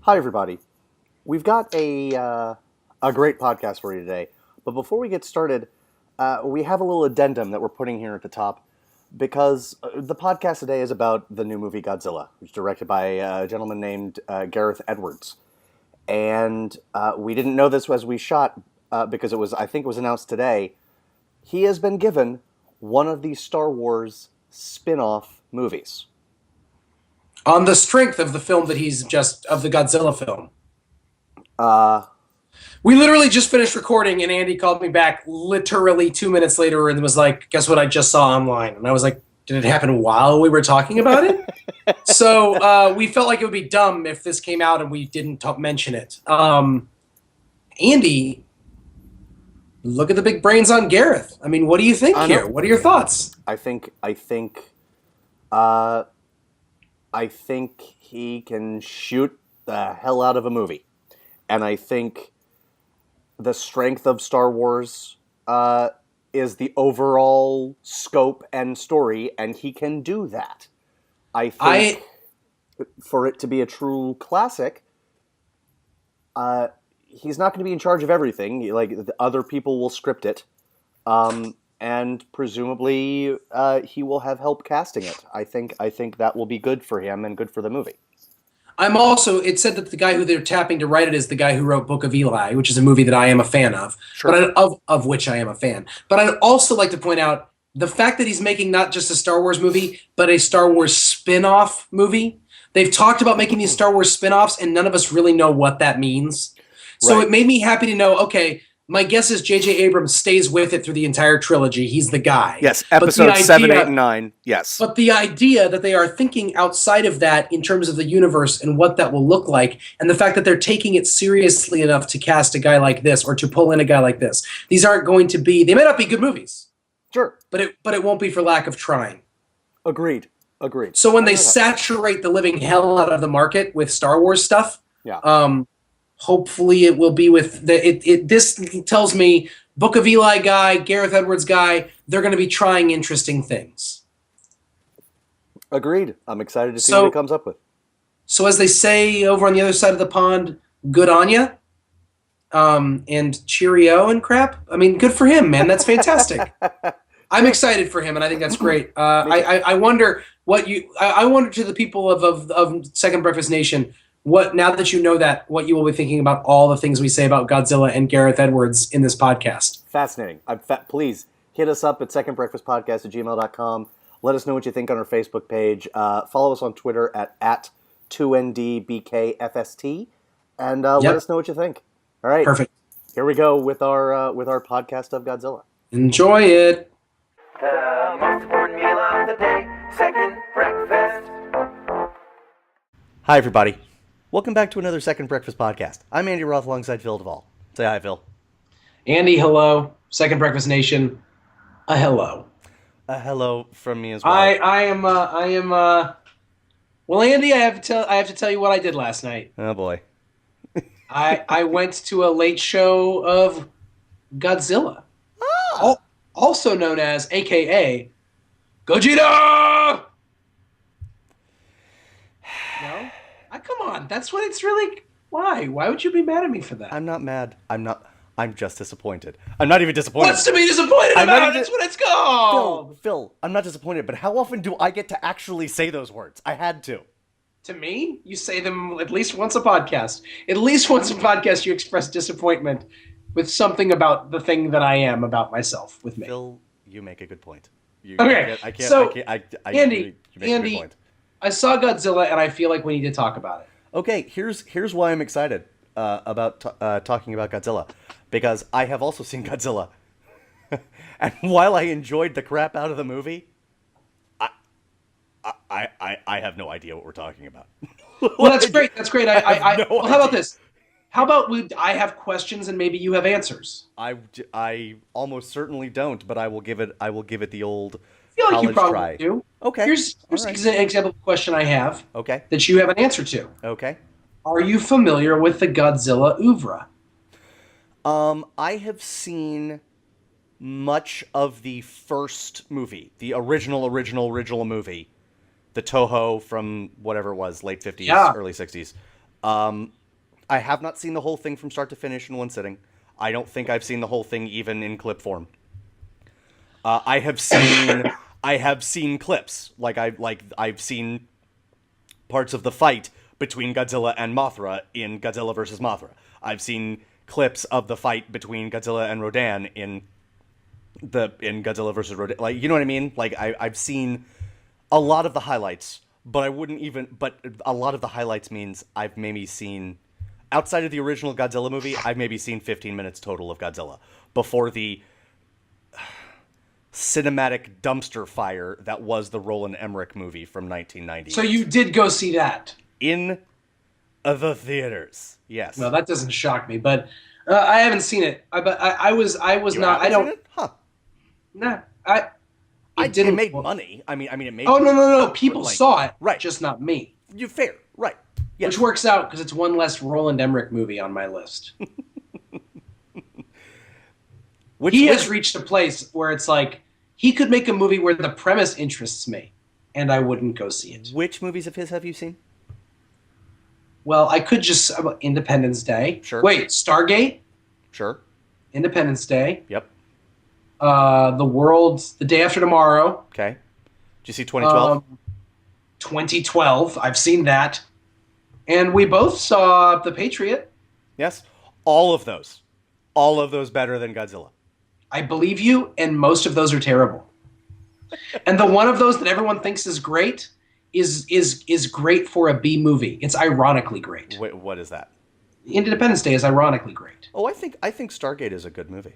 Hi, everybody. We've got a great podcast for you today. But before we get started, we have a little addendum that we're putting here at the top because the podcast today is about the new movie Godzilla, which is directed by a gentleman named Gareth Edwards. And we didn't know this as we shot because I think it was announced today. He has been given one of these Star Wars spin-off movies. On the strength of the film that of the Godzilla film. We literally just finished recording, and Andy called me back literally 2 minutes later and was like, guess what I just saw online? And I was like, did it happen while we were talking about it? So we felt like it would be dumb if this came out and we didn't mention it. Andy, look at the big brains on Gareth. I mean, what do you think here? What are your thoughts? I think he can shoot the hell out of a movie. And I think the strength of Star Wars is the overall scope and story, and he can do that. I think for it to be a true classic, he's not going to be in charge of everything. Like, the other people will script it. And presumably he will have help casting it. I think that will be good for him and good for the movie. It said that the guy who they're tapping to write it is the guy who wrote Book of Eli, which is a movie that I am a fan of, Sure. of which I am a fan. But I'd also like to point out the fact that he's making not just a Star Wars movie, but a Star Wars spin-off movie. They've talked about making these Star Wars spin-offs, and none of us really know what that means. So It made me happy to know, okay, my guess is J.J. Abrams stays with it through the entire trilogy. He's the guy. Yes, episodes 7, 8, and 9, yes. But the idea that they are thinking outside of that in terms of the universe and what that will look like, and the fact that they're taking it seriously enough to cast a guy like this or to pull in a guy like this. These aren't going to be, they may not be good movies. Sure. But it won't be for lack of trying. Agreed. So when they saturate the living hell out of the market with Star Wars stuff, hopefully it will be with this tells me Book of Eli guy, Gareth Edwards guy, they're going to be trying interesting things. Agreed. I'm excited to see what he comes up with. So as they say over on the other side of the pond, good on ya. And cheerio and crap. I mean, good for him, man. That's fantastic. I'm excited for him, and I think that's great. I wonder I wonder to the people of Second Breakfast Nation, now that you know that, what you will be thinking about all the things we say about Godzilla and Gareth Edwards in this podcast. Fascinating. Please hit us up at secondbreakfastpodcast@gmail.com. Let us know what you think on our Facebook page. Follow us on Twitter at 2ndbkfst, and let us know what you think. All right. Perfect. Here we go with our podcast of Godzilla. Enjoy it. The most important meal of the day, Second Breakfast. Hi, everybody. Welcome back to another Second Breakfast podcast. I'm Andy Roth alongside Phil Duvall. Say hi, Phil. Andy, hello. Second Breakfast Nation, a hello. A hello from me as well. I am. Well, Andy, I have to tell you what I did last night. Oh boy. I went to a late show of Godzilla, also known as AKA Gogeta. No. Come on, that's what it's really. Why? Why would you be mad at me for that? I'm not mad. I'm just disappointed. I'm not even disappointed. What's to be disappointed about? That's what it's called. Phil, I'm not disappointed, but how often do I get to actually say those words? I had to. To me, you say them at least once a podcast. At least once a podcast, you express disappointment with something about the thing that I am about myself with me. Phil, you make a good point. Okay, Andy, a good point. I saw Godzilla, and I feel like we need to talk about it. Okay, here's why I'm excited about talking about Godzilla, because I have also seen Godzilla, and while I enjoyed the crap out of the movie, I have no idea what we're talking about. Well, that's great. Well, how about this? How about I have questions and maybe you have answers? I almost certainly don't, but I will give it the old. I feel like you probably try. do. Okay. Here's an example of a question I have. Okay. That you have an answer to. Okay. Are you familiar with the Godzilla oeuvre? I have seen much of the first movie, the original movie, the Toho from whatever it was, late 50s, early 60s. I have not seen the whole thing from start to finish in one sitting. I don't think I've seen the whole thing even in clip form. I have seen clips. I've seen parts of the fight between Godzilla and Mothra in Godzilla vs. Mothra. I've seen clips of the fight between Godzilla and Rodan in Godzilla vs. Rodan. Like, you know what I mean? Like, I've seen a lot of the highlights, but a lot of the highlights means I've maybe seen, outside of the original Godzilla movie, I've maybe seen 15 minutes total of Godzilla before the cinematic dumpster fire that was the Roland Emmerich movie from 1990. So you did go see that? In the theaters, yes. No, that doesn't shock me, but I haven't seen it. I was You not. I haven't don't. seen it? Huh. Nah, It didn't. made money. I mean, it made. Oh no! People like, saw it, right? Just not me. You fair, right? Yes. Which works out because it's one less Roland Emmerich movie on my list. He has reached a place where it's like he could make a movie where the premise interests me, and I wouldn't go see it. Which movies of his have you seen? Well, I could just Independence Day. Sure. Wait, Stargate. Sure. Independence Day. Yep. The Day After Tomorrow. Okay. Did you see 2012? 2012. I've seen that. And we both saw The Patriot. Yes. All of those. All of those better than Godzilla. I believe you, and most of those are terrible. And the one of those that everyone thinks is great is great for a B movie. It's ironically great. Wait, what is that? Independence Day is ironically great. Oh, I think Stargate is a good movie.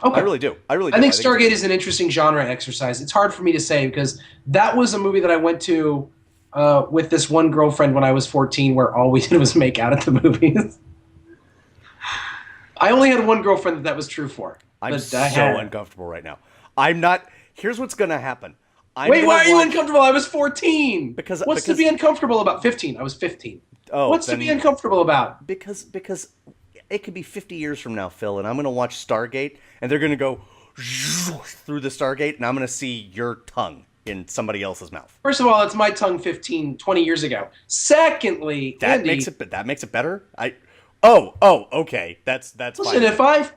Okay. I really do. I think Stargate is an interesting genre exercise. It's hard for me to say because that was a movie that I went to with this one girlfriend when I was 14 where all we did was make out at the movies. I only had one girlfriend that was true for. I'm so uncomfortable right now. I'm not. Here's what's going to happen. Wait, why are you uncomfortable? I was 14. What's to be uncomfortable about? 15. I was 15. Oh, what's to be uncomfortable about? Because it could be 50 years from now, Phil, and I'm going to watch Stargate, and they're going to go through the Stargate, and I'm going to see your tongue in somebody else's mouth. First of all, it's my tongue 20 years ago. Secondly, that Andy, makes it better. Okay. That's listen, fine.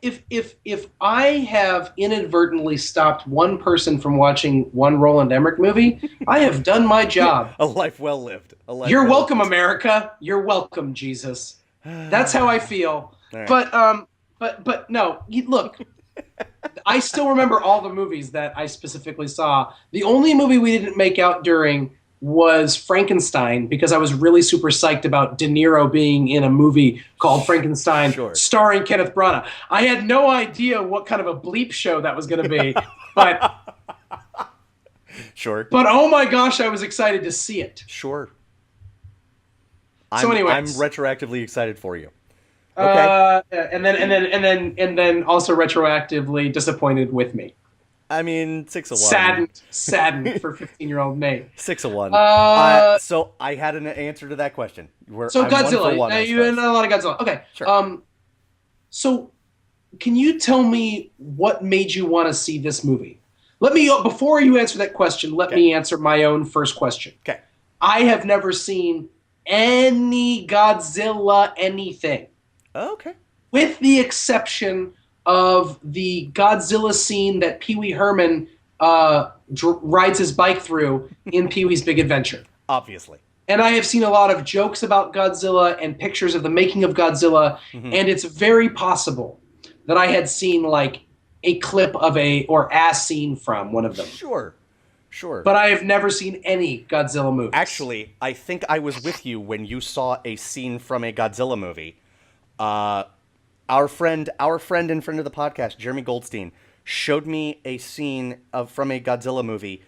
if I have inadvertently stopped one person from watching one Roland Emmerich movie, I have done my job. A life well lived. You're welcome, America. You're welcome, Jesus. That's how I feel. Right. But no, look. I still remember all the movies that I specifically saw. The only movie we didn't make out during was Frankenstein because I was really super psyched about De Niro being in a movie called Frankenstein starring Kenneth Branagh. I had no idea what kind of a bleep show that was going to be, but sure. But oh my gosh, I was excited to see it. Sure. So anyway, I'm retroactively excited for you. Okay. And then also retroactively disappointed with me. I mean, 6 of 1. Saddened for 15-year-old Nate. 6 of 1. So I had an answer to that question. So Godzilla, you had a lot of Godzilla. Okay. Sure. So can you tell me what made you want to see this movie? Before you answer that question, let me answer my own first question. Okay. I have never seen any Godzilla anything. Okay. With the exception of the Godzilla scene that Pee Wee Herman rides his bike through in Pee-wee's Big Adventure. Obviously. And I have seen a lot of jokes about Godzilla and pictures of the making of Godzilla, and it's very possible that I had seen like a clip of a scene from one of them. Sure. But I have never seen any Godzilla movies. Actually, I think I was with you when you saw a scene from a Godzilla movie. Our friend and friend of the podcast, Jeremy Goldstein, showed me a scene from a Godzilla movie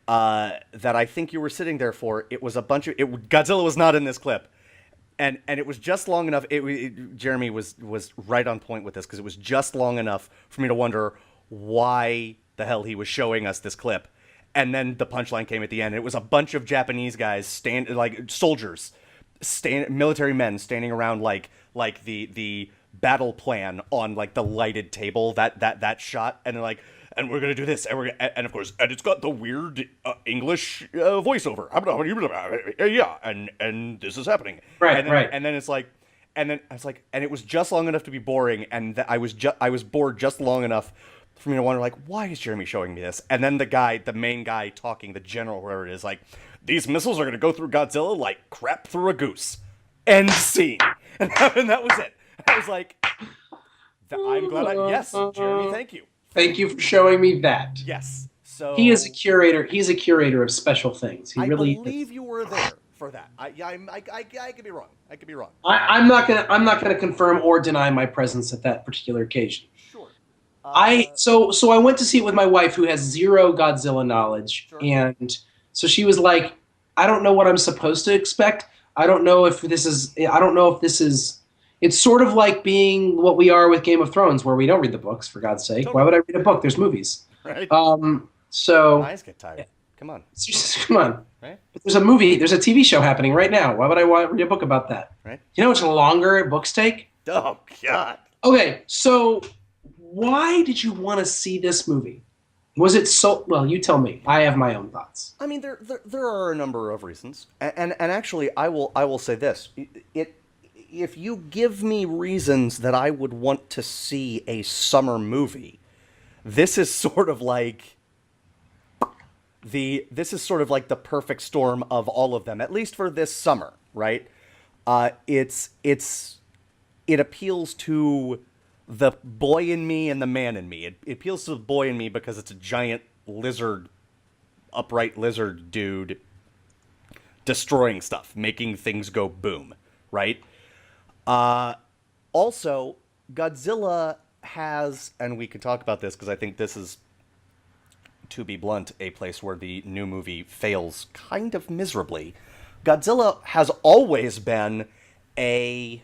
that I think you were sitting there for. It was Godzilla was not in this clip, and it was just long enough. Jeremy was right on point with this because it was just long enough for me to wonder why the hell he was showing us this clip, and then the punchline came at the end. It was a bunch of Japanese guys soldiers, military men standing around like the battle plan on like the lighted table, that shot, and they're like, and we're gonna do this, and of course, and it's got the weird English voiceover. Yeah, and this is happening. Right, and then, right. And then it's like, and then I was like, and it was just long enough to be boring, and I was bored just long enough for me to wonder, like, why is Jeremy showing me this? And then the main guy talking, the general, whoever it is, like, these missiles are gonna go through Godzilla like crap through a goose. End scene. And that was it. I was like, I'm glad yes, Jeremy, thank you. Thank you for showing me that. Yes. So He is a curator. He's a curator of special things. He I really believe is. you were there for that. I could be wrong. I could be wrong. I'm not gonna confirm or deny my presence at that particular occasion. Sure. So I went to see it with my wife, who has zero Godzilla knowledge, Sure. and so she was like, "I don't know what I'm supposed to expect. I don't know if this is. I don't know if this is." It's sort of like being what we are with Game of Thrones, where we don't read the books, for God's sake. Totally. Why would I read a book? There's movies. Right. So Eyes get tired. Come on. come on. Right. But there's a TV show happening right now. Why would I want to read a book about that? Right. You know how much longer books take? Oh God. Okay, so why did you want to see this movie? Was it so? Well, you tell me. I have my own thoughts. I mean, there are a number of reasons, and actually, I will say this: if you give me reasons that I would want to see a summer movie, this is sort of like the perfect storm of all of them, at least for this summer, right? It appeals to the boy in me and the man in me. It appeals to the boy in me because it's a giant upright lizard dude destroying stuff, making things go boom, right? Also, Godzilla has, and we can talk about this because I think this is, to be blunt, a place where the new movie fails kind of miserably. Godzilla has always been a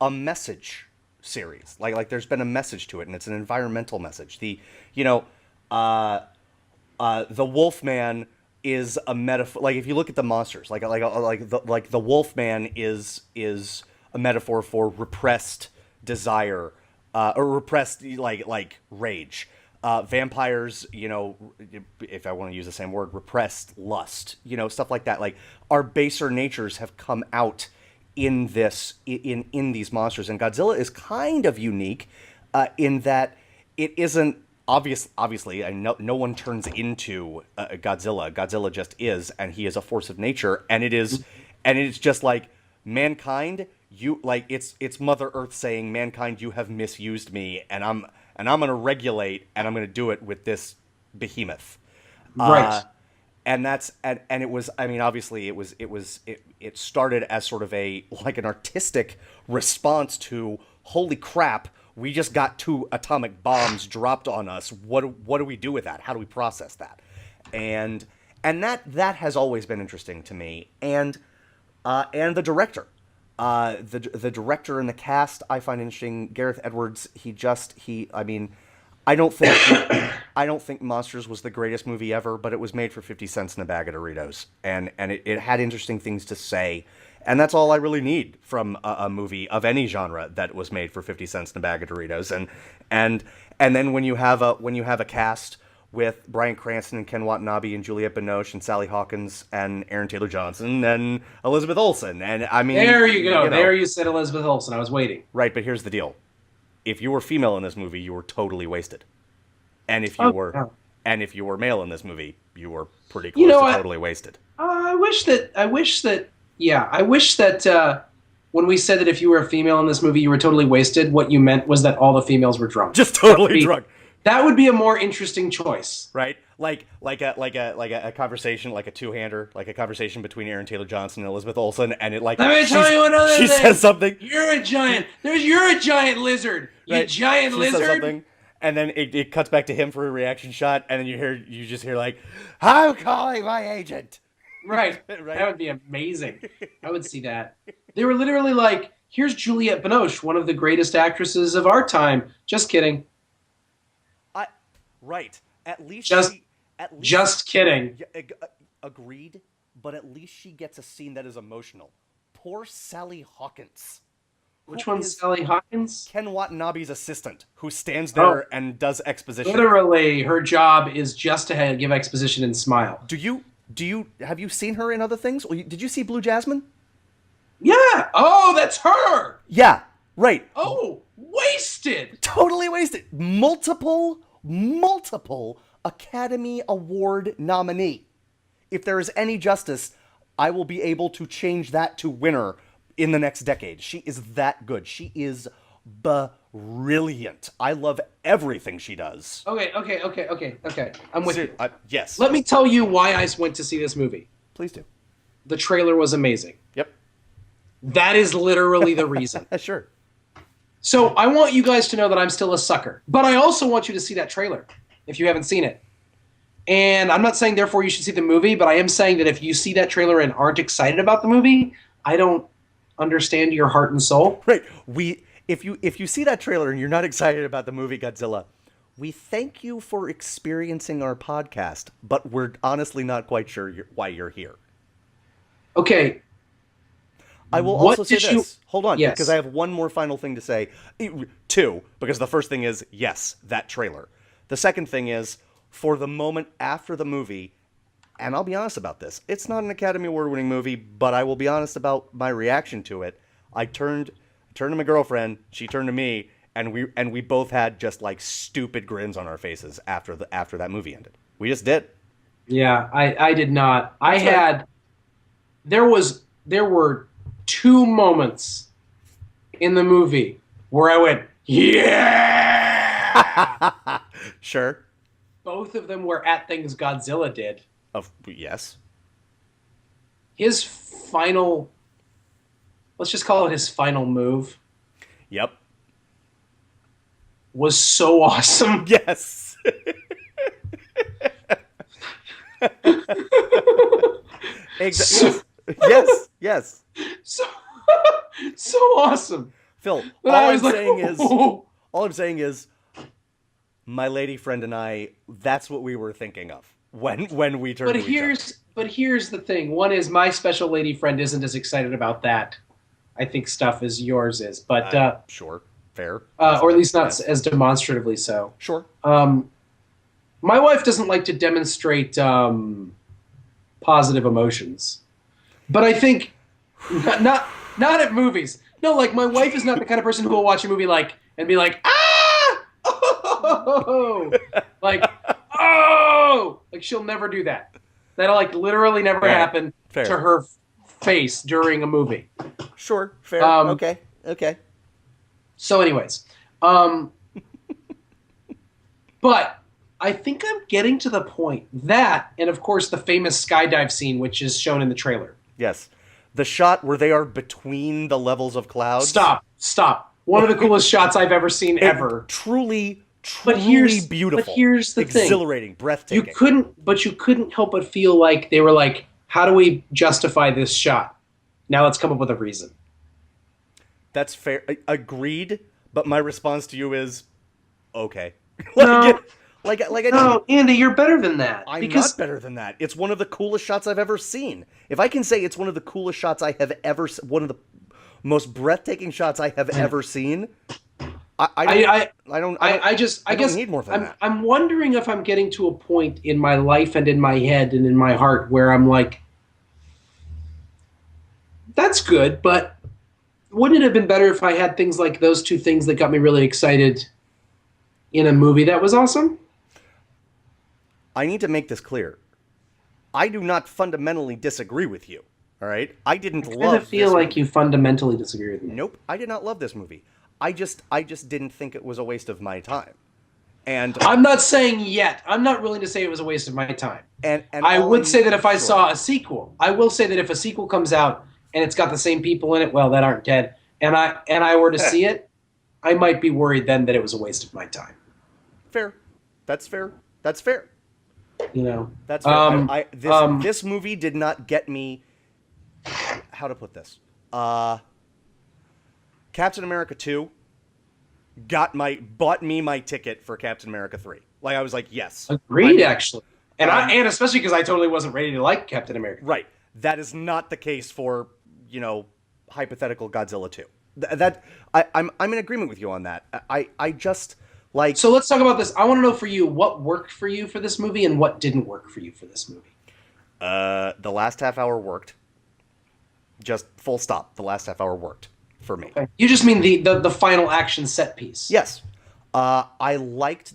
message series. Like there's been a message to it, and it's an environmental message. The Wolfman is a metaphor. Like if you look at the monsters, like the Wolfman is a metaphor for repressed desire, or repressed like rage. Vampires, if I want to use the same word, repressed lust, stuff like that. Like our baser natures have come out in these monsters, and Godzilla is kind of unique in that it isn't obviously, and no one turns into Godzilla. Godzilla just is, and he is a force of nature, and it's just like mankind. It's Mother Earth saying, mankind, you have misused me, and I'm gonna regulate, and I'm gonna do it with this behemoth. Right. And it was, I mean, obviously it started as sort of an artistic response to, holy crap, we just got 2 atomic bombs dropped on us. What do we do with that? How do we process that? And that has always been interesting to me. And the director. The director and the cast I find interesting. Gareth Edwards, I don't think Monsters was the greatest movie ever, but it was made for 50 cents in a bag of Doritos, and it had interesting things to say, and that's all I really need from a movie of any genre that was made for 50 cents in a bag of Doritos. And then when you have a cast with Bryan Cranston and Ken Watanabe and Juliette Binoche and Sally Hawkins and Aaron Taylor Johnson and Elizabeth Olsen, and I mean, there you go. There you said Elizabeth Olsen. I was waiting. Right, but here's the deal. If you were female in this movie, you were totally wasted. And if you were male in this movie, you were pretty close to totally wasted. I wish that when we said that if you were a female in this movie, you were totally wasted, what you meant was that all the females were drunk. Just totally drunk. That would be a more interesting choice. Right? Like a conversation, like a two-hander, like a conversation between Aaron Taylor Johnson and Elizabeth Olsen, and it Let me tell you another thing. She says something. You're a giant lizard. You Right? giant She lizard. says something, and then it cuts back to him for a reaction shot, and then you just hear like, I'm calling my agent. Right. Right. That would be amazing. I would see that. They were literally like, here's Juliette Binoche, one of the greatest actresses of our time. Just kidding. Right. At least Just kidding. Agreed, but at least she gets a scene that is emotional. Poor Sally Hawkins. Which who one's is Sally Hawkins? Ken Watanabe's assistant, who stands there and does exposition. Literally, her job is just to give exposition and smile. Have you seen her in other things? Did you see Blue Jasmine? Yeah. Oh, that's her. Yeah, right. Oh, wasted. Totally wasted. Multiple Academy Award nominee. If there is any justice, I will be able to change that to winner in the next decade. She is that good. She is brilliant. I love everything she does. Okay. I'm with you. Yes. Let me tell you why I went to see this movie. Please do. The trailer was amazing. Yep. That is literally the reason. Sure. So I want you guys to know that I'm still a sucker. But I also want you to see that trailer if you haven't seen it. And I'm not saying, therefore, you should see the movie, but I am saying that if you see that trailer and aren't excited about the movie, I don't understand your heart and soul. Right. If you see that trailer and you're not excited about the movie Godzilla, we thank you for experiencing our podcast, but we're honestly not quite sure why you're here. Okay. I will also say this. Hold on, Yes. because I have one more final thing to say. Two, because the first thing is, yes, that trailer. The second thing is, for the moment after the movie, and I'll be honest about this, it's not an Academy Award-winning movie, but I will be honest about my reaction to it. I turned to my girlfriend, she turned to me, and we both had just like stupid grins on our faces after that movie ended. We just did. Yeah, I did not. That's right. There were 2 moments in the movie where I went, yeah! Sure. Both of them were at things Godzilla did. Yes. His final, let's just call it his final move, Yep. was so awesome. Yes. Exactly. Yes. So, so awesome. Phil, But all I I'm was like, saying is, my lady friend and I, that's what we were thinking of when we turned to each other. But here's the thing. One is my special lady friend isn't as excited about that, I think, stuff as yours is. But sure, fair. or at least not Yes. as demonstratively so. Sure. My wife doesn't like to demonstrate positive emotions, but I think not at movies. No, like my wife is not the kind of person who will watch a movie and be like, ah, oh, like, oh, like she'll never do that. That'll literally never Right. happen Fair. to her face during a movie. Sure, fair. Okay. So, anyways, but I think I'm getting to the point that, and of course, the famous skydive scene, which is shown in the trailer. Yes. The shot where they are between the levels of clouds. Stop. One of the coolest shots I've ever seen ever. Truly But here's beautiful. But here's the thing. Exhilarating, breathtaking. You couldn't help but feel like they were like, how do we justify this shot? Now let's come up with a reason. That's fair. Agreed. But my response to you is, okay. No. No, Andy, you're better than that. I'm not better than that. It's one of the coolest shots I've ever seen. If I can say it's one of the coolest shots I have ever, one of the most breathtaking shots I have ever seen, I guess need more than that. I'm wondering if I'm getting to a point in my life and in my head and in my heart where I'm like, that's good, but wouldn't it have been better if I had things like those 2 things that got me really excited in a movie that was awesome? I need to make this clear. I do not fundamentally disagree with you. All right, I didn't I love. kind of feel this like movie. you fundamentally disagree with me. Nope, I did not love this movie. I just didn't think it was a waste of my time. And I'm not saying yet. I'm not willing to say it was a waste of my time. and I would say that if I sure. saw a sequel, I will say that if a sequel comes out and it's got the same people in it, well, that aren't dead, and I were to see it, I might be worried then that it was a waste of my time. Fair, that's fair. That's fair. You know, That's fair. This movie did not get me. How to put this? Captain America 2 bought me my ticket for Captain America 3. Like I was like, yes. agreed, actually, and especially because I totally wasn't ready to like Captain America. Right. That is not the case for, hypothetical Godzilla 2. I'm in agreement with you on that. I just like So let's talk about this. I want to know for you what worked for you for this movie and what didn't work for you for this movie. the last half hour worked. Just full stop. The last half hour worked for me. Okay. You just mean the final action set piece. Yes, I liked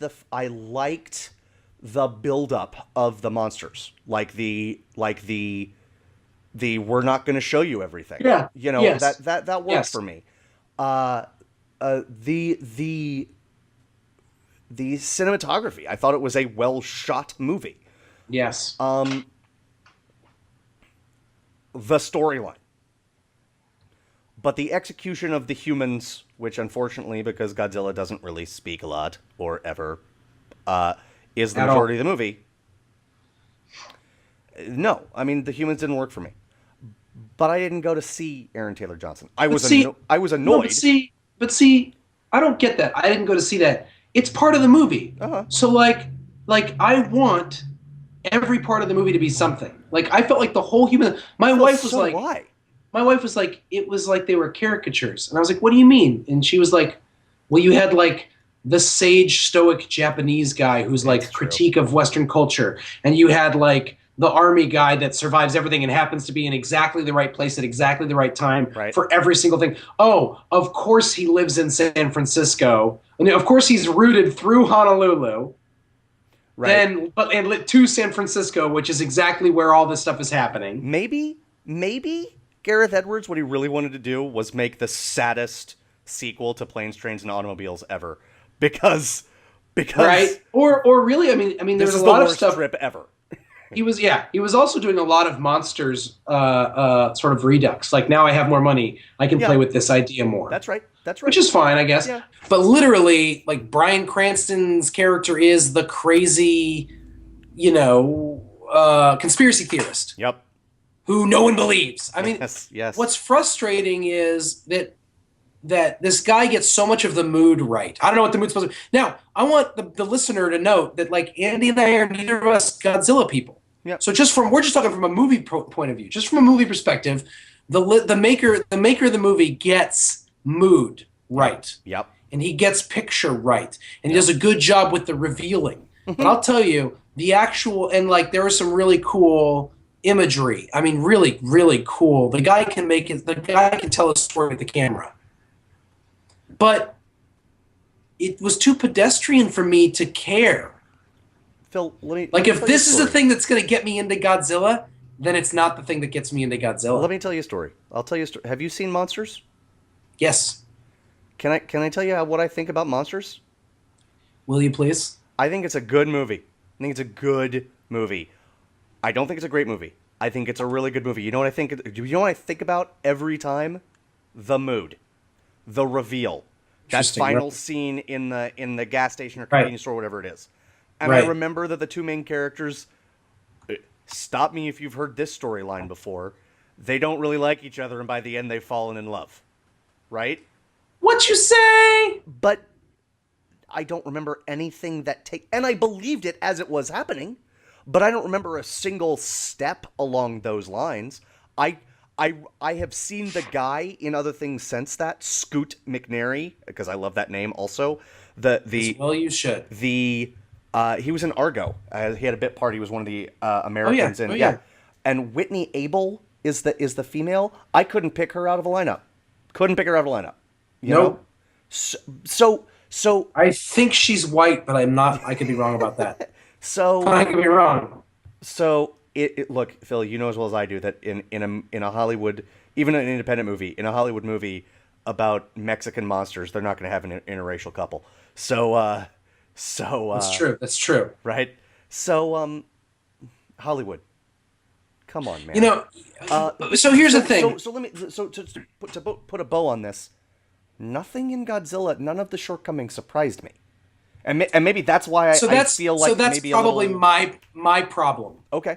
the build up of the monsters, like the we're not going to show you everything. Yeah. You know, Yes. that worked Yes. for me. The cinematography, I thought it was a well shot movie. Yes. The storyline, but the execution of the humans, which unfortunately, because Godzilla doesn't really speak a lot or ever, is the At all. majority of the movie. No, I mean the humans didn't work for me. But I didn't go to see Aaron Taylor Johnson. I was I was No, annoyed. but see, I don't get that. I didn't go to see that. It's part of the movie. Uh-huh. So like I want every part of the movie to be something. Like I felt like the whole human. My wife was So like, why? my wife was like, it was like they were caricatures, and I was like, what do you mean? And she was like, well, you had like the sage stoic Japanese guy who's like That's true. critique of Western culture, and you had like the army guy that survives everything and happens to be in exactly the right place at exactly the right time Right. for every single thing. Oh, of course he lives in San Francisco, and of course he's rooted through Honolulu. Right. Then, to San Francisco, which is exactly where all this stuff is happening. Maybe Gareth Edwards, what he really wanted to do was make the saddest sequel to Planes, Trains, and Automobiles ever, because Right? Or really, I mean, this there's is a the lot of worst stuff. trip ever. He was also doing a lot of monsters, sort of redux. Like now I have more money, I can Yeah. play with this idea more. That's right. Which is fine, I guess. Yeah. But literally, like Bryan Cranston's character is the crazy, conspiracy theorist Yep. who no one believes. I mean, Yes. what's frustrating is that this guy gets so much of the mood right. I don't know what the mood's supposed to be. Now, I want the listener to note that like Andy and I are neither of us Godzilla people. Yep. So we're just talking from a movie point of view. Just from a movie perspective, the maker of the movie gets mood right. Yep. And he gets picture right. And he does a good job with the revealing. But I'll tell you, the actual and like there was some really cool imagery. I mean, really, really cool. The guy can tell a story with the camera. But it was too pedestrian for me to care. Phil, let me Like, let me if tell you this a is the story. thing that's going to get me into Godzilla, then it's not the thing that gets me into Godzilla. Let me tell you a story. I'll tell you a story. Have you seen Monsters? Yes. Can I tell you what I think about Monsters? Will you please? I think it's a good movie. I think it's a good movie. I don't think it's a great movie. I think it's a really good movie. You know what I think? You know what I think about every time? The mood, the reveal, that Interesting, final right. scene in the gas station or Right. convenience store, whatever it is. And Right. I remember that the two main characters. Stop me if you've heard this storyline before. They don't really like each other, and by the end, they've fallen in love. Right? What you say? But I don't remember anything and I believed it as it was happening, but I don't remember a single step along those lines. I have seen the guy in other things since that, Scoot McNairy, because I love that name also. Well, you should. He was in Argo. He had a bit part. He was one of the Americans in yeah. And Whitney Able is the female. I couldn't pick her out of a lineup. You Nope. know? So I think she's white, but I'm not. I could be wrong about that. so I could be wrong. So look, Phil, you know as well as I do that in a Hollywood, even an independent movie, in a Hollywood movie about Mexican monsters, they're not going to have an interracial couple. So That's true. right. So Hollywood, come on, man. You know, so here's the thing. So let me to put a bow on this. Nothing in Godzilla, none of the shortcomings surprised me, and maybe that's why I feel like that's maybe probably a little... my problem. Okay.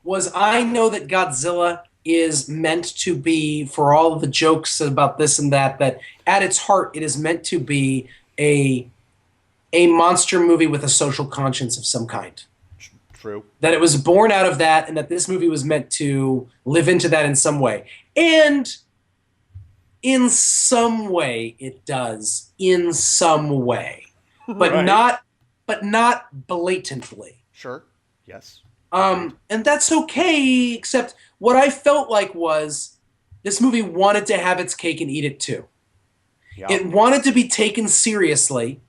Was I know that Godzilla is meant to be, for all of the jokes about this and that at its heart it is meant to be a monster movie with a social conscience of some kind. True. That it was born out of that, and that this movie was meant to live into that in some way. And In some way, it does. In some way, but Right. not blatantly. Sure. Yes. And that's okay. Except what I felt like was this movie wanted to have its cake and eat it too. Yeah. It wanted to be taken seriously,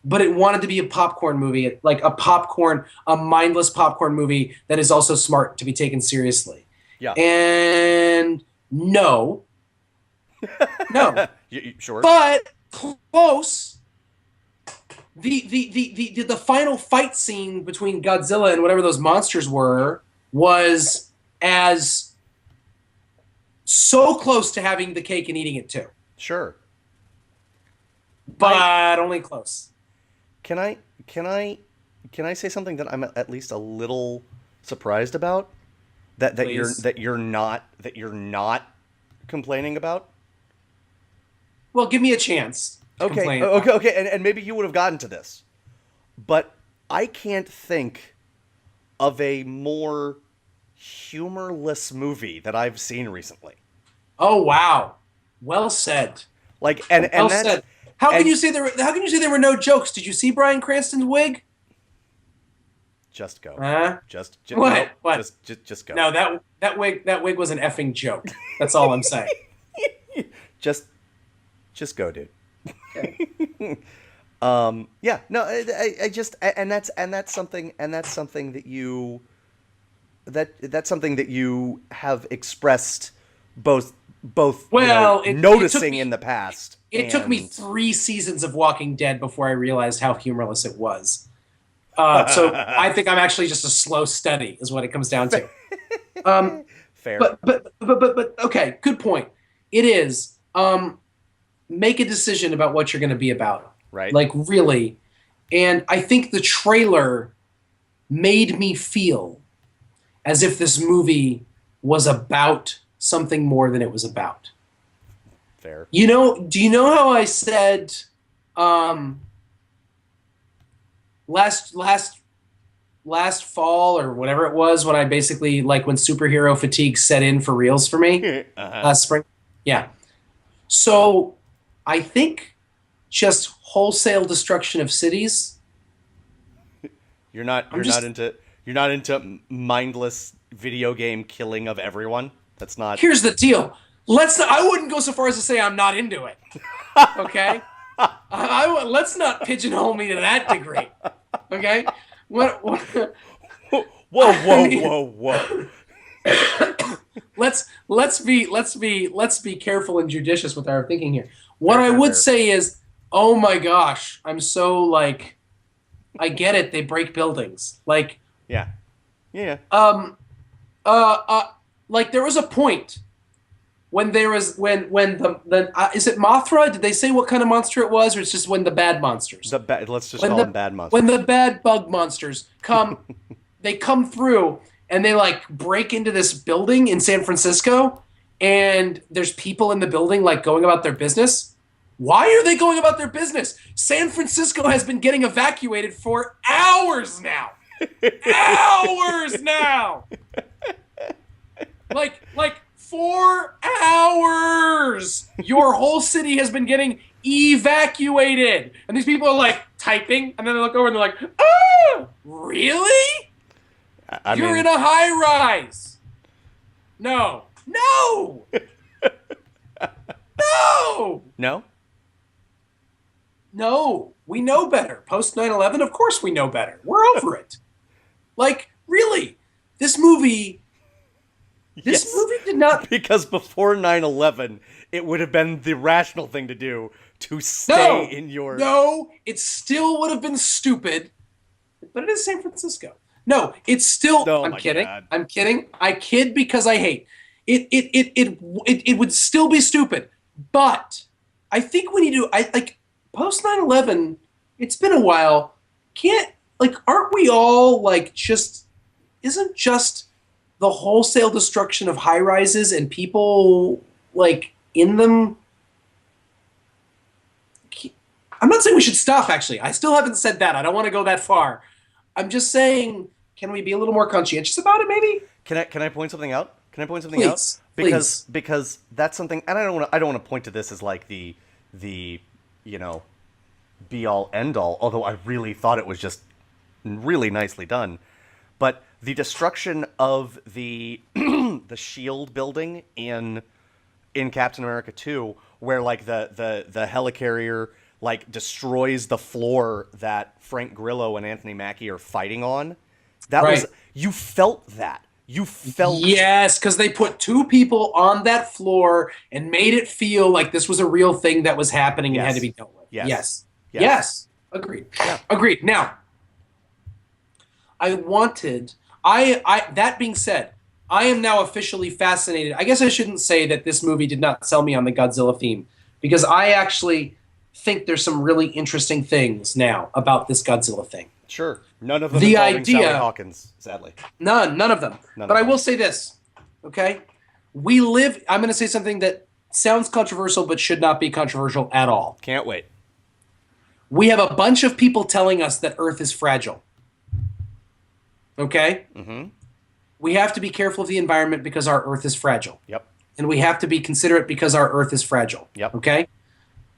but it wanted to be a popcorn movie, like a mindless popcorn movie that is also smart to be taken seriously. Yeah. And no, no, Sure. but close. The final fight scene between Godzilla and whatever those monsters were was as so close to having the cake and eating it too, Sure. but only close. Can I say something that I'm at least a little surprised about? Please. That you're not complaining about? Well, give me a chance. To Okay. complain. Okay. And maybe you would have gotten to this. But I can't think of a more humorless movie that I've seen recently. Oh wow, well said. Like and Well that's said. How can and- you say there were no jokes? Did you see Bryan Cranston's wig? just go. Huh? Just What? no, What? Just go. No, that wig was an effing joke. That's all I'm saying. Just go, dude. Okay. Yeah, no, I just, and that's something that you, that's something that you have expressed both Well, you know, it noticing took me- in the past. It took me and- 3 seasons of Walking Dead before I realized how humorless it was. So I think I'm actually just a slow study, is what it comes down to. Fair. But okay, good point. It is. Make a decision about what you're going to be about. Right. Like really. And I think the trailer made me feel as if this movie was about something more than it was about. Fair. You know, do you know how I said last fall or whatever it was when I basically like when superhero fatigue set in for reals for me last spring? Yeah. So I think just wholesale destruction of cities. You're not into mindless video game killing of everyone. That's not. Here's the deal. I wouldn't go so far as to say I'm not into it. Okay? Let's not pigeonhole me to that degree. Okay? What Whoa. let's be careful and judicious with our thinking here. What I Fair. would say is, oh my gosh, I'm so like, I get it. They break buildings. Like, Yeah. like there was a point when there was when the is it Mothra? Did they say what kind of monster it was, or it's just when the bad monsters? Let's just call them bad monsters. When the bad bug monsters come, they come through and they like break into this building in San Francisco, and there's people in the building like going about their business. Why are they going about their business? San Francisco has been getting evacuated for hours now. Hours now. Like 4 hours. Your whole city has been getting evacuated. And these people are like typing, and then they look over and they're like, oh, really? I You're mean, in a high rise. No. No. No. no. No. We know better. Post 9/11, of course we know better. We're over it. Like, really. This movie Yes. did not. Because before 9/11, it would have been the rational thing to do to stay in your. No, it still would have been stupid, but it is San Francisco. No, it's still. Oh I'm my kidding. God. I'm kidding. I kid because I hate. It would still be stupid, but I think we need to. I like post 9/11. It's been a while. Aren't we all like just? Isn't just the wholesale destruction of high rises and people like in them. I'm not saying we should stop, actually. I still haven't said that. I don't want to go that far. I'm just saying, can we be a little more conscientious about it, maybe? Can I point something out? Can I point something out? Please, Because that's something, and I don't want to point to this as like the you know, be all end all. Although I really thought it was just really nicely done. But the destruction of the the shield building in Captain America 2, where like the helicarrier like destroys the floor that Frank Grillo and Anthony Mackie are fighting on. That Right. was, you felt that. You felt Yes, because they put two people on that floor and made it feel like this was a real thing that was happening and Yes. had to be dealt with. Yes. Yes. Yes. Yes. Agreed. Yeah. Agreed. Now, that being said, I am now officially fascinated. I guess I shouldn't say that this movie did not sell me on the Godzilla theme, because I actually think there's some really interesting things now about this Godzilla thing. Sure. None of them The involving idea- Sally Hawkins, sadly. None of them. None But of I them. will say this, okay? I'm going to say something that sounds controversial but should not be controversial at all. Can't wait. We have a bunch of people telling us that Earth is fragile. Okay? Mm-hmm. We have to be careful of the environment because our Earth is fragile. Yep. And we have to be considerate because our Earth is fragile. Yep. Okay?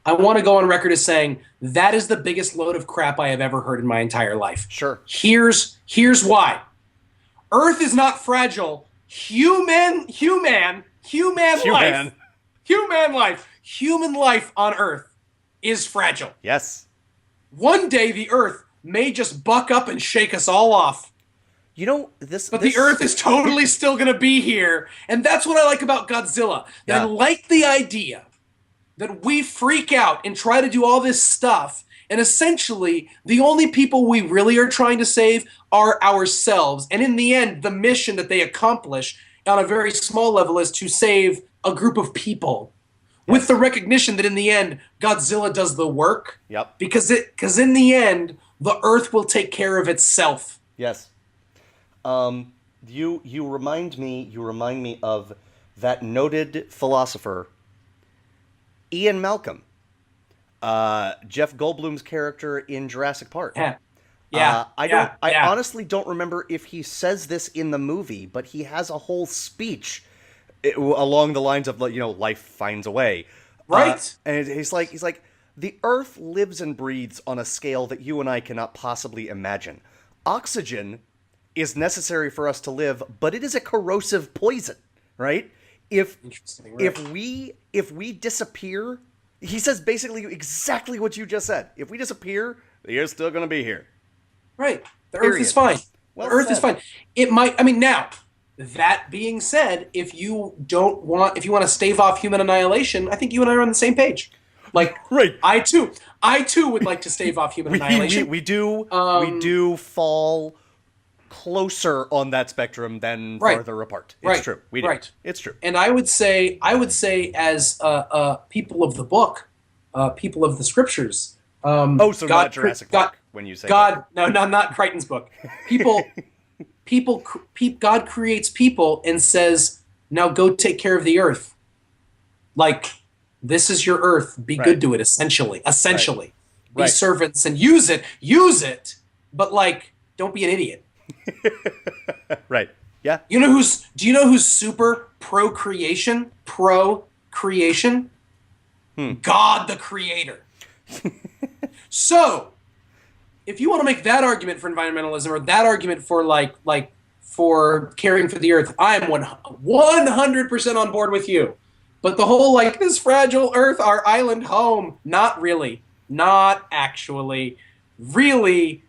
I want to go on record as saying that is the biggest load of crap I have ever heard in my entire life. Sure. Here's why. Earth is not fragile. Human life on Earth is fragile. Yes. One day the Earth may just buck up and shake us all off. You know, this... But the Earth is totally still going to be here. And that's what I like about Godzilla. Yeah. I like the idea that we freak out and try to do all this stuff, and essentially the only people we really are trying to save are ourselves. And in the end, the mission that they accomplish on a very small level is to save a group of people, with the recognition that in the end, Godzilla does the work. Yep. Because in the end, the Earth will take care of itself. Yes. You remind me of that noted philosopher, Ian Malcolm, Jeff Goldblum's character in Jurassic Park. Yeah. I honestly don't remember if he says this in the movie, but he has a whole speech along the lines of, you know, life finds a way. Right. And he's like, the Earth lives and breathes on a scale that you and I cannot possibly imagine. Oxygen is necessary for us to live, but it is a corrosive poison, right? If we disappear, he says basically exactly what you just said. If we disappear, the Earth's still going to be here. Right. The Period. Earth is fine. Well the Earth is said. fine. It might. I mean, now that being said, if you want to stave off human annihilation, I think you and I are on the same page. Like, Right. I too would like to stave off human annihilation. We do fall closer on that spectrum than Right. farther apart. It's Right. true. We do. Right. It's true. And I would say as people of the book, people of the scriptures. So not Jurassic Park when you say God. No, not Crichton's book. God creates people and says, "Now go take care of the earth." Like, this is your earth. Be Right. good to it. Essentially, be Right. servants and use it. But like, don't be an idiot. Right. Yeah. Do you know who's super procreation? Procreation? God the Creator. So, if you want to make that argument for environmentalism or that argument for for caring for the earth, I am 100% on board with you. But the whole this fragile earth, our island home, not really. Not actually. Really,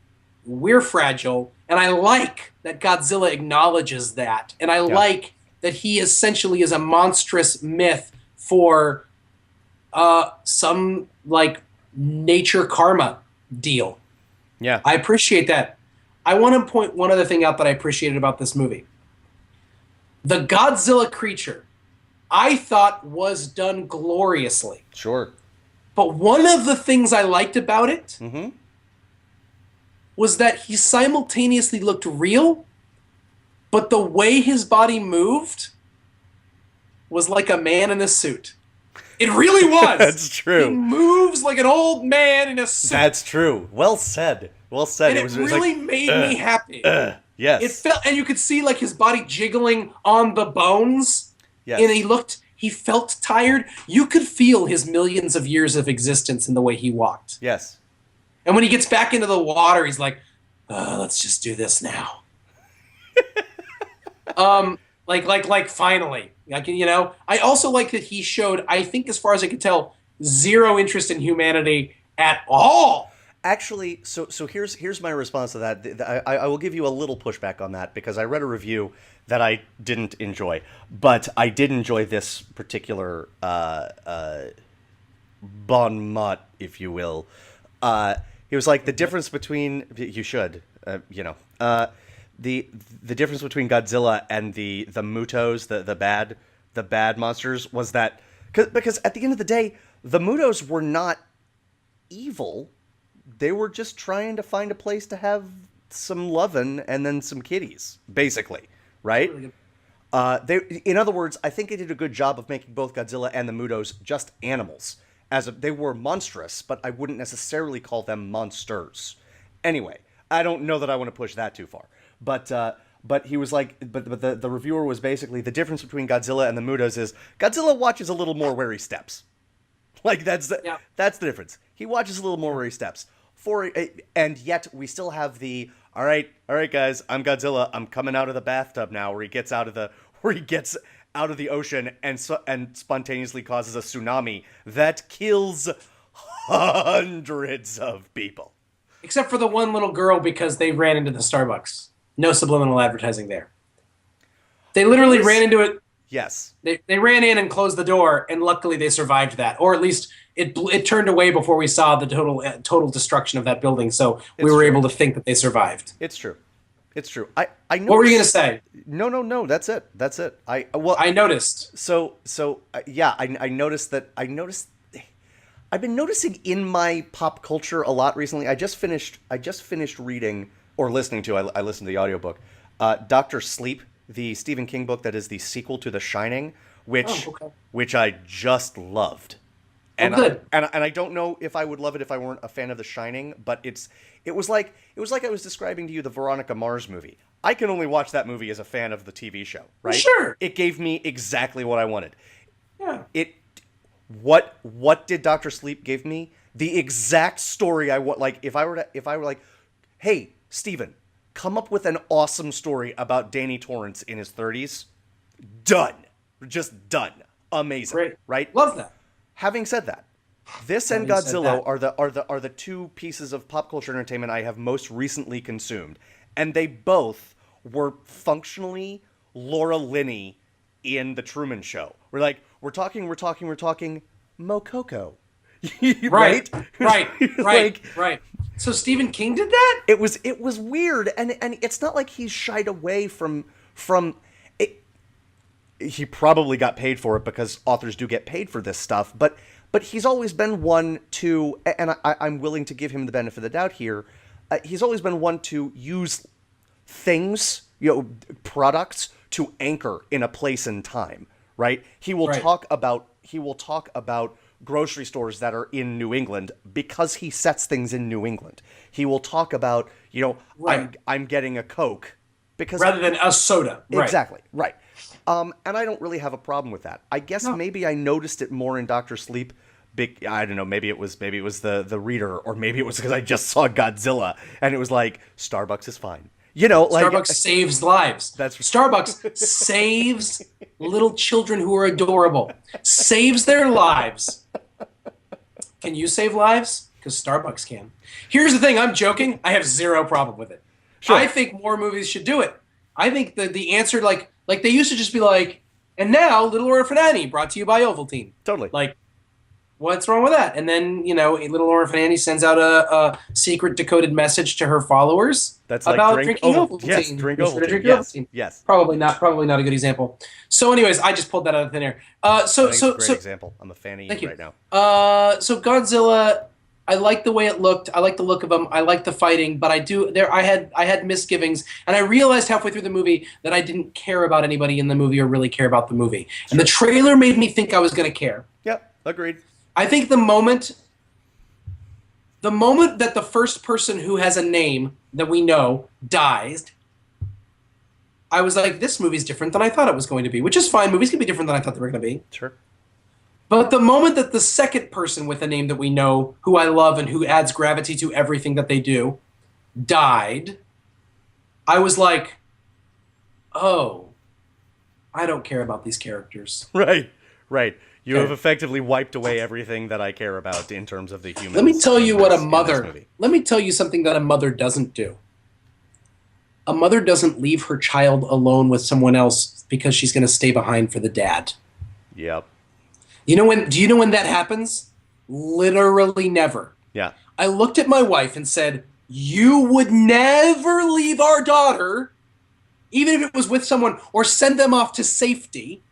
we're fragile. And I like that Godzilla acknowledges that. And I like that he essentially is a monstrous myth for some nature karma deal. Yeah. I appreciate that. I want to point one other thing out that I appreciated about this movie. The Godzilla creature, I thought, was done gloriously. Sure. But one of the things I liked about it was that he simultaneously looked real, but the way his body moved was like a man in a suit. It really was. That's true. He moves like an old man in a suit. That's true. Well said. Well said. And it really made me happy. Yes. It felt, and you could see like his body jiggling on the bones. Yes. And he felt tired. You could feel his millions of years of existence in the way he walked. Yes. And when he gets back into the water, he's like, let's just do this now. Like finally. Like, you know, I also like that he showed, I think as far as I could tell, zero interest in humanity at all. Actually, so here's my response to that. I will give you a little pushback on that because I read a review that I didn't enjoy, but I did enjoy this particular bon mot, if you will. He was like, the difference between the difference between Godzilla and the Mutos, the bad monsters, was that because at the end of the day, the Mutos were not evil. They were just trying to find a place to have some lovin' and then some kitties, basically, right? In other words, I think they did a good job of making both Godzilla and the Mutos just animals. They were monstrous, but I wouldn't necessarily call them monsters. Anyway, I don't know that I want to push that too far. But he was like, but the reviewer was basically, the difference between Godzilla and the Mutos is Godzilla watches a little more where he steps. Like that's the difference. He watches a little more where he steps. And yet we still have the all right guys, I'm Godzilla. I'm coming out of the bathtub now, where he gets out of the ocean and spontaneously causes a tsunami that kills hundreds of people. Except for the one little girl because they ran into the Starbucks. No subliminal advertising there. They literally ran into it. Yes. They ran in and closed the door, and luckily they survived that. Or at least it turned away before we saw the total destruction of that building, so we were able to think that they survived. It's true. I noticed, what were you going to say? No, that's it. I noticed. I noticed that I've been noticing in my pop culture a lot recently. I just finished reading or listening to I listened to the audiobook, Dr. Sleep, the Stephen King book that is the sequel to The Shining, which I just loved. And good. I don't know if I would love it if I weren't a fan of The Shining, but it was like I was describing to you the Veronica Mars movie. I can only watch that movie as a fan of the TV show, right? Sure. It gave me exactly what I wanted. Yeah. What did Dr. Sleep give me? The exact story I want. Like if I were like, hey, Steven, come up with an awesome story about Danny Torrance in his 30s. Done. Just done. Amazing. Great. Right? Love that. Having said that, this and Godzilla are the two pieces of pop culture entertainment I have most recently consumed, and they both were functionally Laura Linney in the Truman Show. We're talking Mococo. Right. Like, right. So Stephen King did that? It was weird, and it's not like he's shied away from it. He probably got paid for it because authors do get paid for this stuff, but he's always been one to, and I'm willing to give him the benefit of the doubt here. He's always been one to use things, products to anchor in a place and time, right? He will talk about grocery stores that are in New England because he sets things in New England. He will talk about, I'm getting a Coke because rather than a soda. Exactly. Right. And I don't really have a problem with that. I guess maybe I noticed it more in Dr. Sleep. I don't know. Maybe it was the reader, or maybe it was because I just saw Godzilla and it was like, Starbucks is fine. Starbucks saves lives. That's Starbucks saves little children who are adorable. Saves their lives. Can you save lives? Because Starbucks can. Here's the thing. I'm joking. I have zero problem with it. Sure. I think more movies should do it. I think the answer, like they used to just be like, and now Little Orphan Annie, brought to you by Ovaltine. Totally. Like, what's wrong with that? And then, Little Orphan Annie sends out a secret decoded message to her followers about drinking Ovaltine. Yes, drink Ovaltine. Ovaltine. Yes. Probably not a good example. So anyways, I just pulled that out of thin air. It's a great example. I'm a fan of you right now. So Godzilla, I like the way it looked. I like the look of him. I like the fighting, but I had misgivings, and I realized halfway through the movie that I didn't care about anybody in the movie or really care about the movie. Sure. And the trailer made me think I was going to care. Yep, agreed. I think the moment that the first person who has a name that we know dies, I was like, this movie's different than I thought it was going to be, which is fine. Movies can be different than I thought they were going to be. Sure. But the moment that the second person with a name that we know, who I love and who adds gravity to everything that they do, died, I was like, oh, I don't care about these characters. Right. You have Okay. effectively wiped away everything that I care about in terms of the humans. Let me tell you what a in this mother, movie. let me tell you something that a mother doesn't do. A mother doesn't leave her child alone with someone else because she's going to stay behind for the dad. Yep. Do you know when that happens? Literally never. Yeah. I looked at my wife and said, you would never leave our daughter, even if it was with someone, or send them off to safety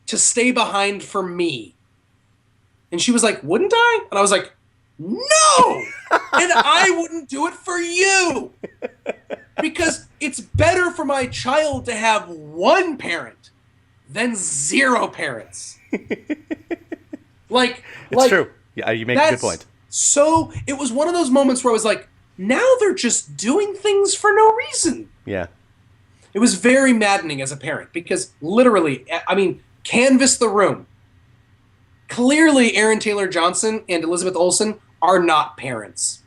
to stay behind for me. And she was like, wouldn't I? And I was like, no! And I wouldn't do it for you! Because it's better for my child to have one parent than zero parents. It's true. Yeah, you make a good point. So it was one of those moments where I was like, now they're just doing things for no reason. Yeah. It was very maddening as a parent because literally, I mean, canvass the room. Clearly, Aaron Taylor Johnson and Elizabeth Olsen are not parents.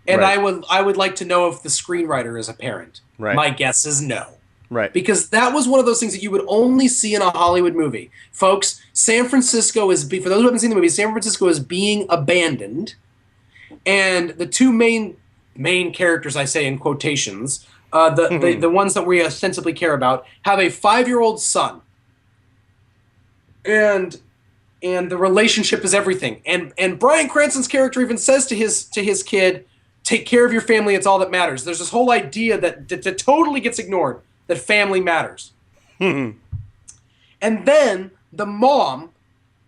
And Right. I would like to know if the screenwriter is a parent. Right. My guess is no. Right. Because that was one of those things that you would only see in a Hollywood movie. Folks, San Francisco is, for those who haven't seen the movie, San Francisco is being abandoned. And the two main characters, I say in quotations, the ones that we ostensibly care about, have a 5-year-old son. And the relationship is everything. And Bryan Cranston's character even says to his kid, take care of your family, it's all that matters. There's this whole idea that totally gets ignored, that family matters. And then the mom,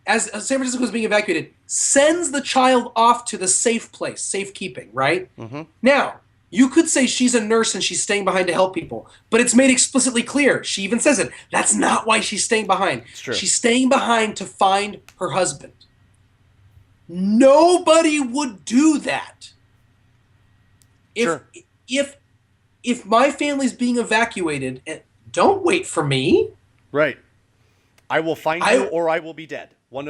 as San Francisco is being evacuated, sends the child off to the safe place, safekeeping, right? Mm-hmm. Now, you could say she's a nurse and she's staying behind to help people, but it's made explicitly clear. She even says it. That's not why she's staying behind. It's true. She's staying behind to find her husband. Nobody would do that. Sure. If my family's being evacuated, don't wait for me. Right. I will find you or I will be dead. I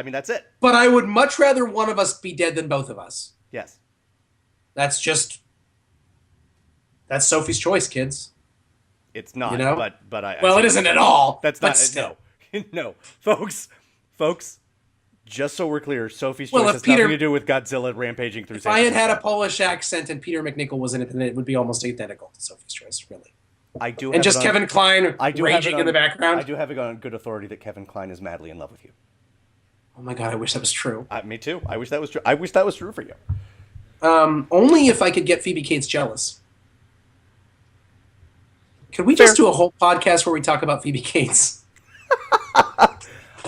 mean, that's it. But I would much rather one of us be dead than both of us. Yes. That's Sophie's choice, kids. It's not, You know? but I Well, it isn't at all. That's but not still. No. Folks, just so we're clear, Sophie's Well, choice if has Peter- nothing to do with Godzilla rampaging through If San I had Francisco. had a Polish accent and Peter McNichol was in it, then it would be almost identical to Sophie's Choice, really. I do have And just it on- Kevin Kline I do have raging it on- in the background. I do have it on good authority that Kevin Kline is madly in love with you. Oh my god, I wish that was true. Me too. I wish that was true. I wish that was true for you. Only if I could get Phoebe Cates jealous. Could we just do a whole podcast where we talk about Phoebe Cates?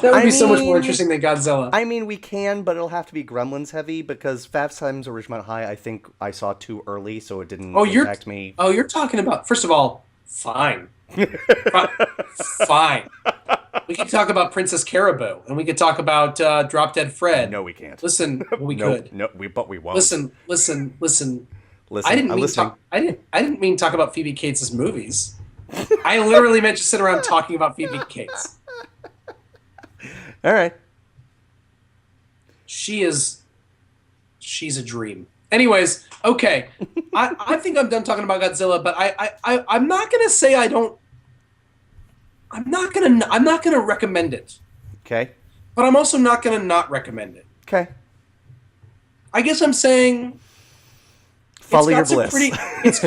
That would be so much more interesting than Godzilla. I mean, we can, but it'll have to be Gremlins heavy because Fast Times at Ridgemont High, I think I saw too early, so it didn't impact me. Oh, you're talking about, first of all, fine. Fine. We could talk about Princess Caribou, and we could talk about Drop Dead Fred. No, we can't. Listen, well, we could. But we won't. Listen. Listen, I didn't I'm mean listening. I didn't mean talk about Phoebe Cates' movies. I literally meant to sit around talking about Phoebe Cates. All right. She's a dream. Anyways, okay. I think I'm done talking about Godzilla, but I'm not gonna say I don't. I'm not gonna recommend it. Okay. But I'm also not gonna not recommend it. Okay. I guess I'm saying. Follow your some bliss.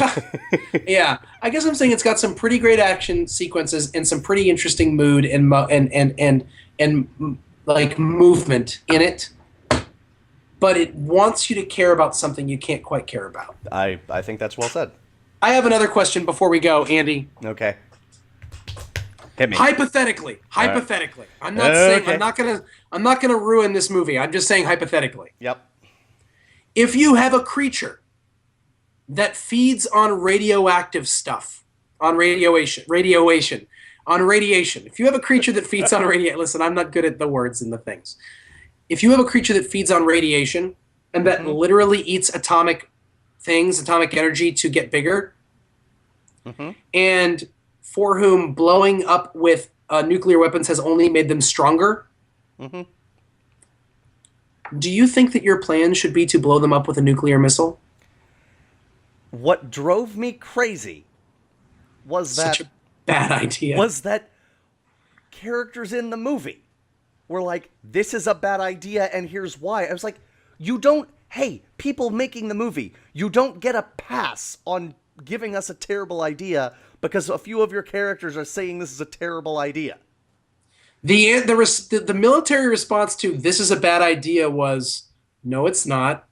Yeah, I guess I'm saying it's got some pretty great action sequences and some pretty interesting mood and like movement in it. But it wants you to care about something you can't quite care about. I think that's well said. I have another question before we go, Andy. Okay. Hit me. Hypothetically, I'm not saying Okay. I'm not gonna ruin this movie. I'm just saying hypothetically. Yep. If you have a creature that feeds on radioactive stuff, on radiation. If you have a creature that feeds on radiation, listen, I'm not good at the words and the things. If you have a creature that feeds on radiation and that literally eats atomic things, atomic energy to get bigger, and for whom blowing up with nuclear weapons has only made them stronger. Do you think that your plan should be to blow them up with a nuclear missile? What drove me crazy was Such a bad idea. that characters in the movie were like, this is a bad idea and here's why. I was like, hey, people making the movie, you don't get a pass on giving us a terrible idea because a few of your characters are saying this is a terrible idea. The military response to this is a bad idea was, no, it's not.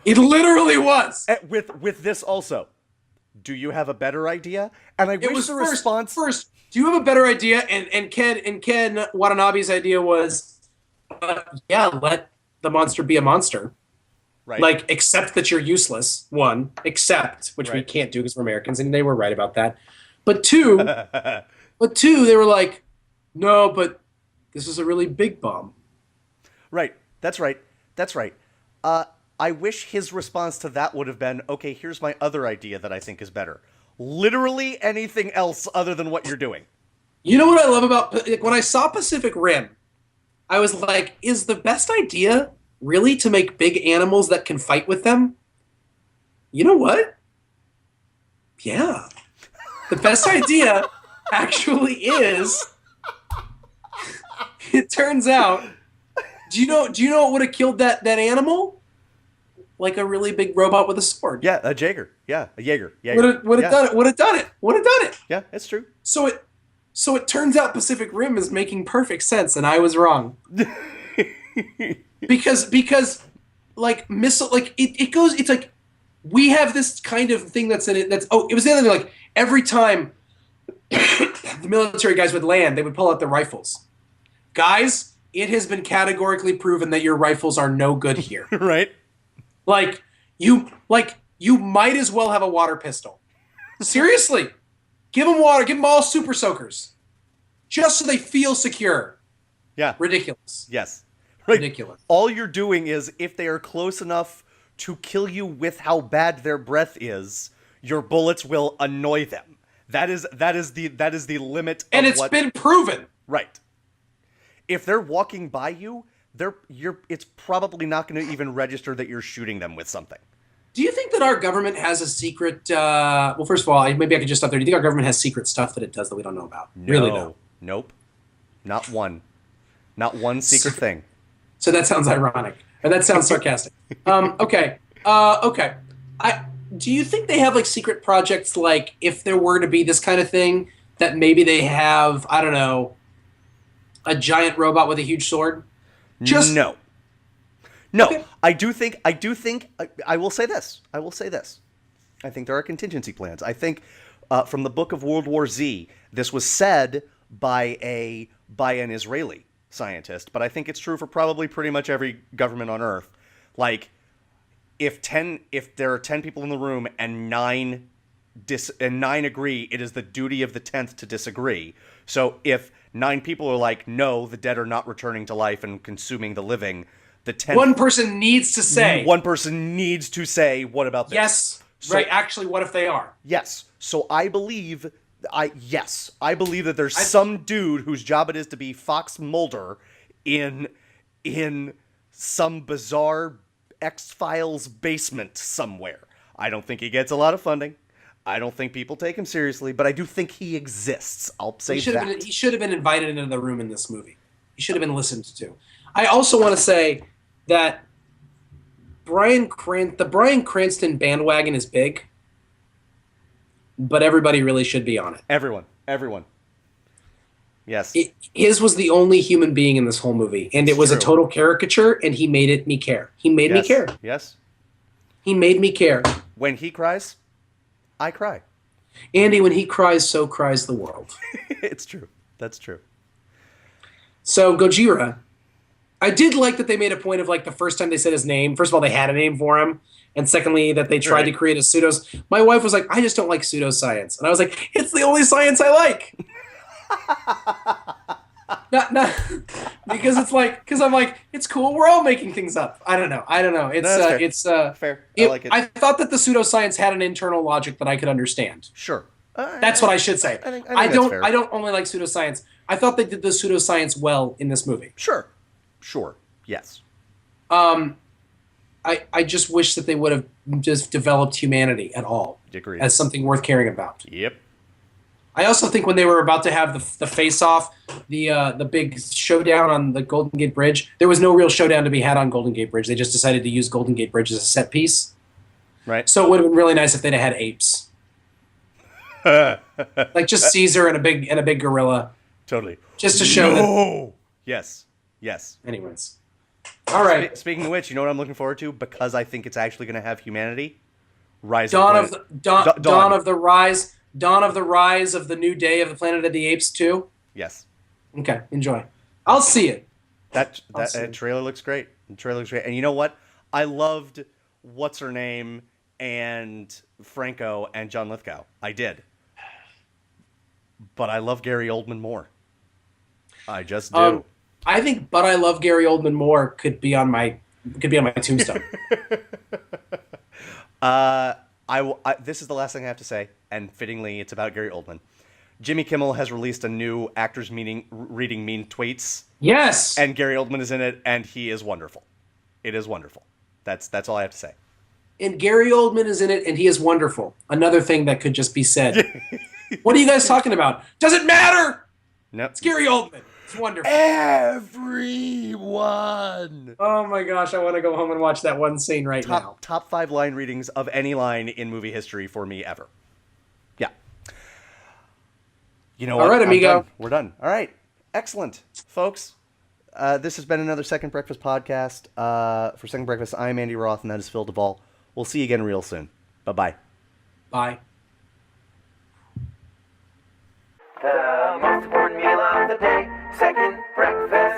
It literally was. With this also, do you have a better idea? And I wish the response first. Do you have a better idea? And Ken Watanabe's idea was, yeah, let the monster be a monster. Right. Like, accept that you're useless. One, accept, which we can't do because we're Americans, and they were right about that. But two, they were like, no, but this is a really big bomb. Right. That's right. I wish his response to that would have been, okay, here's my other idea that I think is better. Literally anything else other than what you're doing. You know what I love about, like, when I saw Pacific Rim, I was like, is the best idea really to make big animals that can fight with them? You know what? Yeah. The best idea actually is, it turns out, do you know what would have killed that animal? Like a really big robot with a sword. Yeah, a Jaeger. Yeah, a Jaeger. Would have done it. Yeah, it's true. So it turns out Pacific Rim is making perfect sense, and I was wrong. because like missile, like it goes. It's like we have this kind of thing that's in it. It was the other thing. Like every time the military guys would land, they would pull out their rifles. Guys, it has been categorically proven that your rifles are no good here. Right. Like you might as well have a water pistol. Seriously, give them water. Give them all super soakers, just so they feel secure. Yeah. Ridiculous. Yes. Right. Ridiculous. All you're doing is, if they are close enough to kill you with how bad their breath is, your bullets will annoy them. That is the limit. And it's been proven. Right. If they're walking by you, it's probably not going to even register that you're shooting them with something. Do you think that our government has a secret? Well, first of all, maybe I could just stop there. Do you think our government has secret stuff that it does that we don't know about? No. Really, no. Nope. Not one secret thing. So that sounds ironic, or that sounds sarcastic. Okay. Do you think they have like secret projects? Like, if there were to be this kind of thing, that maybe they have, I don't know, a giant robot with a huge sword? No. Okay. I do think I will say this. I think there are contingency plans. I think from the book of World War Z, this was said by an Israeli scientist, but I think it's true for probably pretty much every government on Earth. Like, if there are 10 people in the room and nine agree, it is the duty of the 10th to disagree. So if 9 people are like, no, the dead are not returning to life and consuming the living, the 10th... One person needs to say, what about this? Yes, so, right, actually, what if they are? Yes. So I believe that there's some dude whose job it is to be Fox Mulder in some bizarre X-Files basement somewhere. I don't think he gets a lot of funding. I don't think people take him seriously, but I do think he exists. I'll say that. He should have been invited into the room in this movie. He should have been listened to. I also want to say that the Bryan Cranston bandwagon is big, but everybody really should be on it. Everyone. Yes. His was the only human being in this whole movie, and it was a total caricature, and he made me care. He made me care. Yes. He made me care. When he cries, I cry. Andy, when he cries, so cries the world. It's true. That's true. So, Gojira, I did like that they made a point of, like, the first time they said his name, first of all, they had a name for him, and secondly, that they tried to create a pseudos. My wife was like, I just don't like pseudoscience. And I was like, it's the only science I like. because I'm like, it's cool. We're all making things up. I don't know. It's No, that's fair. it's Fair. I like it. I thought that the pseudoscience had an internal logic that I could understand. Sure. That's what I should say. I think I that's don't fair. I don't only like pseudoscience. I thought they did the pseudoscience well in this movie. Sure. Yes. I just wish that they would have just developed humanity at all Agreed. as something worth caring about. Yep. I also think when they were about to have the face-off, the big showdown on the Golden Gate Bridge, there was no real showdown to be had on Golden Gate Bridge. They just decided to use Golden Gate Bridge as a set piece. Right. So it would have been really nice if they'd have had apes, like just Caesar and a big gorilla, Totally. just to show that. No. Yes. Anyways, all right. Speaking of which, you know what I'm looking forward to because I think it's actually going to have humanity. Rise. Dawn of of the Rise of the New Day of the Planet of the Apes 2. Yes. Okay, enjoy. I'll see it. That see it. trailer looks great. And you know what? I loved what's her name and Franco and John Lithgow. I did. But I love Gary Oldman more. I just do. I think "But I Love Gary Oldman More" could be on my tombstone. This is the last thing I have to say, and fittingly, it's about Gary Oldman. Jimmy Kimmel has released a new actors reading mean tweets. Yes, And Gary Oldman is in it, and he is wonderful. It is wonderful. That's all I have to say. and Gary Oldman is in it, and he is wonderful. Another thing that could just be said. What are you guys talking about? Does it matter? Nope. It's Gary Oldman. It's wonderful. Everyone. Oh my gosh, I want to go home and watch that one scene right now. Top 5 line readings of any line in movie history for me ever. Yeah. You know what? All right, amigo. Done. We're done. All right. Excellent. Folks, this has been another Second Breakfast podcast. For Second Breakfast, I'm Andy Roth, and that is Phil Duvall. We'll see you again real soon. Bye-bye. Bye. The most important meal of the day, second breakfast.